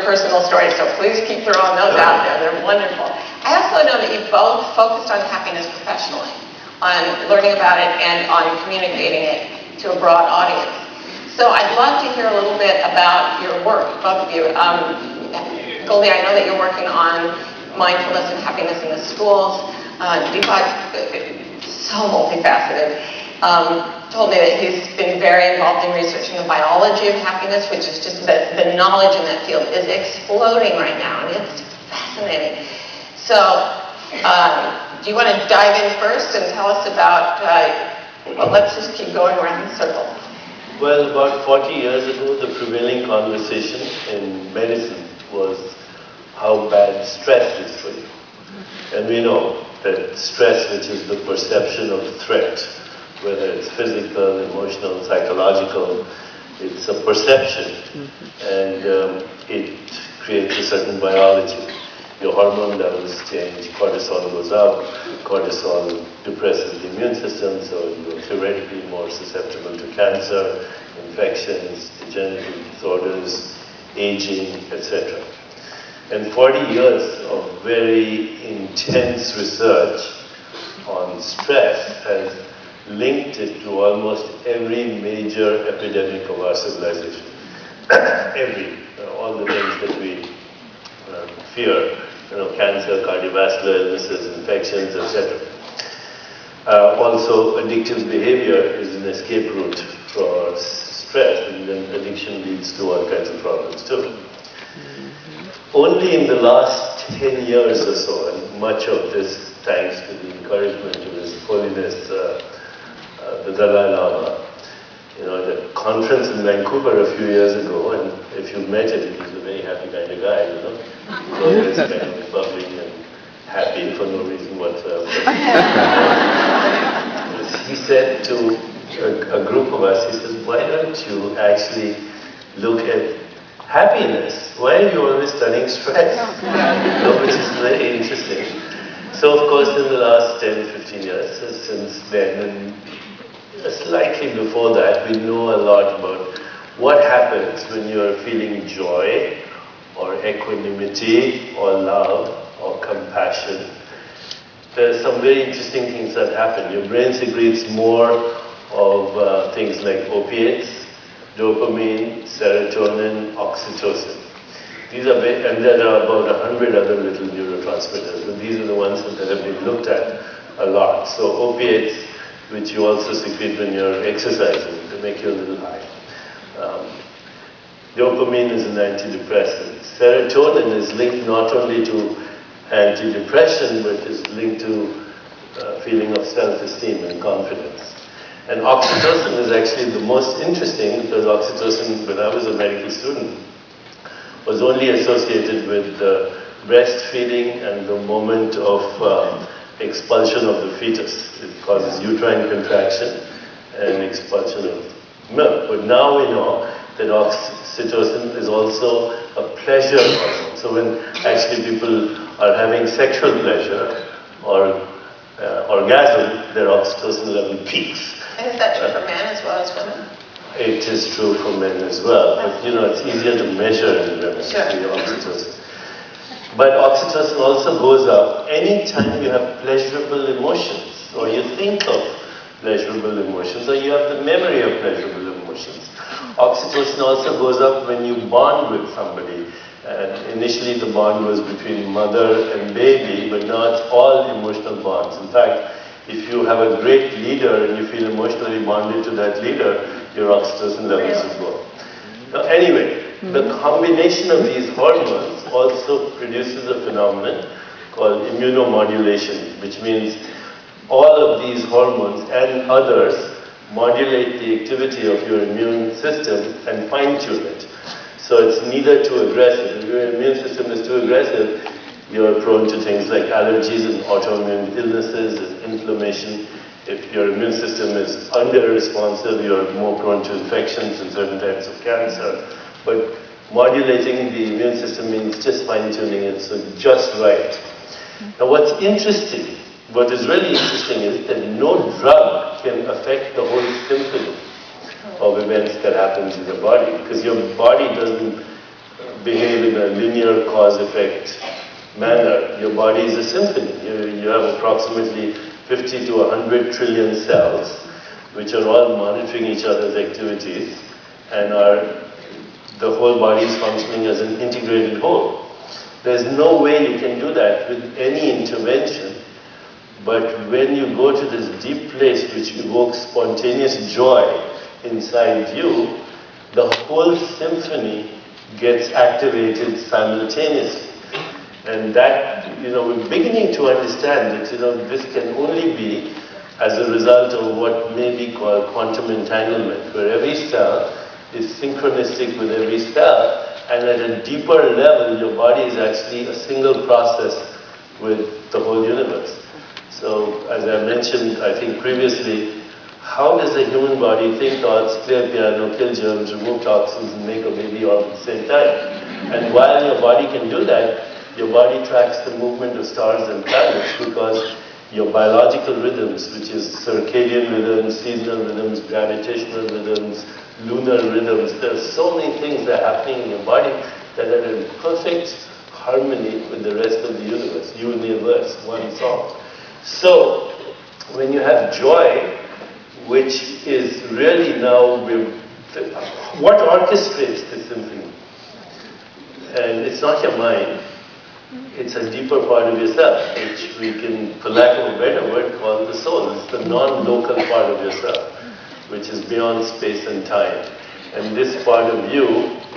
personal stories, so please keep throwing those out there. They're wonderful. I also know that you both focused on happiness professionally, on learning about it and on communicating it to a broad audience. So I'd love to hear a little bit about your work, both of you. Goldie, I know that you're working on mindfulness and happiness in the schools. Deepak, so multifaceted, told me that he's been very involved in researching the biology of happiness, which is just the knowledge in that field is exploding right now, and it's fascinating. So, do you want to dive in first and tell us about, well, let's just keep going around the circle. Well, about 40 years ago, the prevailing conversation in medicine was how bad stress is for you. And we know that stress, which is the perception of threat, whether it's physical, emotional, psychological, it's a perception, and it creates a certain biology. Your hormone levels change, cortisol goes up, cortisol depresses the immune system, so you're theoretically more susceptible to cancer, infections, degenerative disorders, aging, etc. And 40 years of very intense research on stress has linked it to almost every major epidemic of our civilization. All the things that we fear, cancer, cardiovascular illnesses, infections, etc. Also, addictive behavior is an escape route for stress, and then addiction leads to all kinds of problems too. Only in the last 10 years or so, and much of this thanks to the encouragement of His Holiness the Dalai Lama, at a conference in Vancouver a few years ago, and if you met him, he's a very happy kind of guy, always kind of bubbly and happy for no reason whatsoever. He said to a group of us, he says, why don't you actually look at happiness? Why are you always studying stress? Which is very interesting. So of course in the last 10, 15 years, since then, and slightly before that, we know a lot about what happens when you're feeling joy, or equanimity, or love, or compassion. There's some very interesting things that happen. Your brain secretes more of things like opiates, dopamine, serotonin, oxytocin. These are and there are about 100 other little neurotransmitters, but these are the ones that have been looked at a lot. So opiates, which you also secrete when you're exercising, they make you a little high. Dopamine is an antidepressant. Serotonin is linked not only to antidepression, but is linked to feeling of self-esteem and confidence. And oxytocin is actually the most interesting, because oxytocin, when I was a medical student, was only associated with breastfeeding and the moment of expulsion of the fetus. It causes uterine contraction and expulsion of milk. But now we know that oxytocin is also a pleasure hormone. So when actually people are having sexual pleasure or orgasm, their oxytocin level peaks. And is that true for men as well as women? It is true for men as well, but it's easier to measure in women, sure. The oxytocin. But oxytocin also goes up anytime you have pleasurable emotions, or you think of pleasurable emotions, or you have the memory of pleasurable emotions. Oxytocin also goes up when you bond with somebody. And initially the bond was between mother and baby, but now it's all emotional bonds. In fact, if you have a great leader and you feel emotionally bonded to that leader, your oxytocin levels will go. Now, anyway, the combination of these hormones also produces a phenomenon called immunomodulation, which means all of these hormones and others modulate the activity of your immune system and fine-tune it. So it's neither too aggressive. If your immune system is too aggressive, you're prone to things like allergies and autoimmune illnesses and inflammation. If your immune system is under-responsive, you're more prone to infections and certain types of cancer. But modulating the immune system means just fine-tuning it, so just right. Now what's interesting, what is really interesting is that no drug can affect the whole symphony of events that happens in your body, because your body doesn't behave in a linear cause-effect manner. Your body is a symphony. You have approximately 50 to 100 trillion cells, which are all monitoring each other's activities, and the whole body is functioning as an integrated whole. There's no way you can do that with any intervention, but when you go to this deep place which evokes spontaneous joy inside you, the whole symphony gets activated simultaneously. And that, we're beginning to understand that, this can only be as a result of what may be called quantum entanglement, where every cell is synchronistic with every cell, and at a deeper level, your body is actually a single process with the whole universe. So, as I mentioned, I think previously, how does the human body think thoughts, clear piano, kill germs, remove toxins, and make a baby all at the same time? And while your body can do that, your body tracks the movement of stars and planets because your biological rhythms, which is circadian rhythms, seasonal rhythms, gravitational rhythms, lunar rhythms, there are so many things that are happening in your body that are in perfect harmony with the rest of the universe, universe, one song. So, when you have joy, which is really now, what orchestrates the symphony? And it's not your mind, it's a deeper part of yourself, which we can, for lack of a better word, call the soul. It's the non-local part of yourself, which is beyond space and time. And this part of you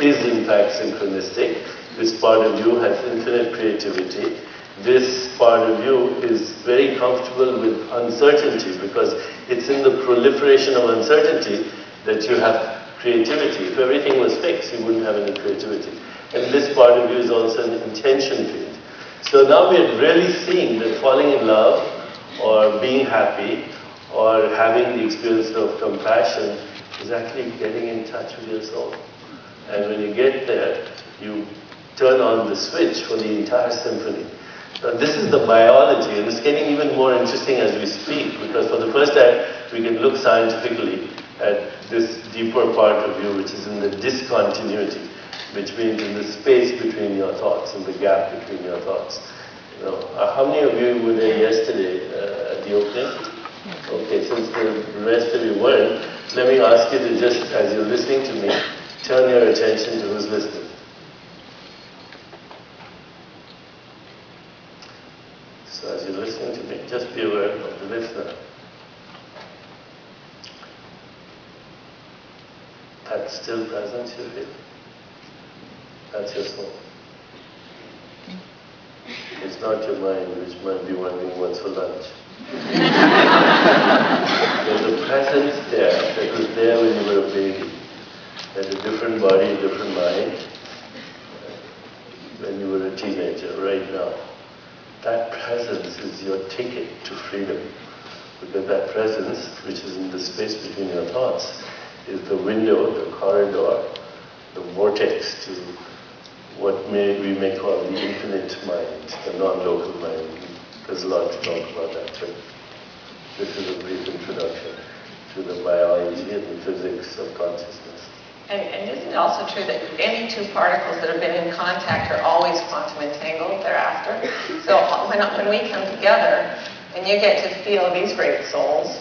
is in fact synchronistic. This part of you has infinite creativity. This part of you is very comfortable with uncertainty because it's in the proliferation of uncertainty that you have creativity. If everything was fixed, you wouldn't have any creativity. And this part of you is also an intention field. So now we're really seeing that falling in love or being happy or having the experience of compassion is actually getting in touch with your soul. And when you get there, you turn on the switch for the entire symphony. Now this is the biology, and it's getting even more interesting as we speak, because for the first time we can look scientifically at this deeper part of you, which is in the discontinuity, which means in the space between your thoughts, in the gap between your thoughts. How many of you were there yesterday at the opening? Okay, since the rest of you weren't, let me ask you to just, as you're listening to me, turn your attention to who's listening. So as you're listening to me, just be aware of the listener. That still presence you feel. That's your soul. It's not your mind, which might be wondering what's for lunch. There's a presence there that was there when you were a baby. There's a different body, a different mind when you were a teenager, right now. That presence is your ticket to freedom. Because that presence, which is in the space between your thoughts, is the window, the corridor, the vortex to what we may call the infinite mind, the non-local mind. There's a lot to talk about that too. This is a brief introduction to the biology and the physics of consciousness. And isn't it also true that any two particles that have been in contact are always quantum entangled thereafter? So when we come together and you get to feel these great souls,